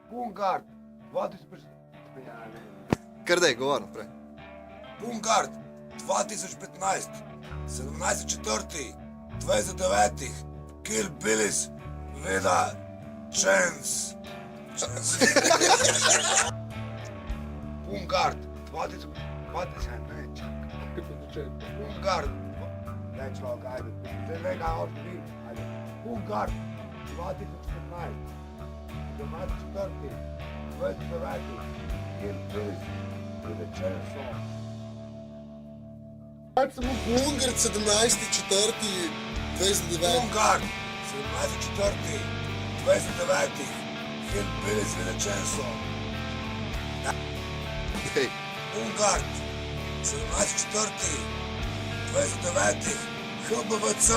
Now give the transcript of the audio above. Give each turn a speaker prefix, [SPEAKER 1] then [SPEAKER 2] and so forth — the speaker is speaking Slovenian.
[SPEAKER 1] PungArt 2015.
[SPEAKER 2] Kar daj, govor naprej.
[SPEAKER 1] PungArt 2015, 17.4., 29. HillBillyWithaChainsaw. PungArt 2020, PungArt, ne človek, ajde, zdaj ne ga hoče biti, ajde. PungArt 2015, 17.4., 29. HillBillyWithaChainsaw.
[SPEAKER 3] PungArt 17.4., 29.
[SPEAKER 1] PungArt 17.4., 29. HillBillyWithaChainsaw.
[SPEAKER 2] Hej,
[SPEAKER 1] PungArt 17.4., 29. HBWC.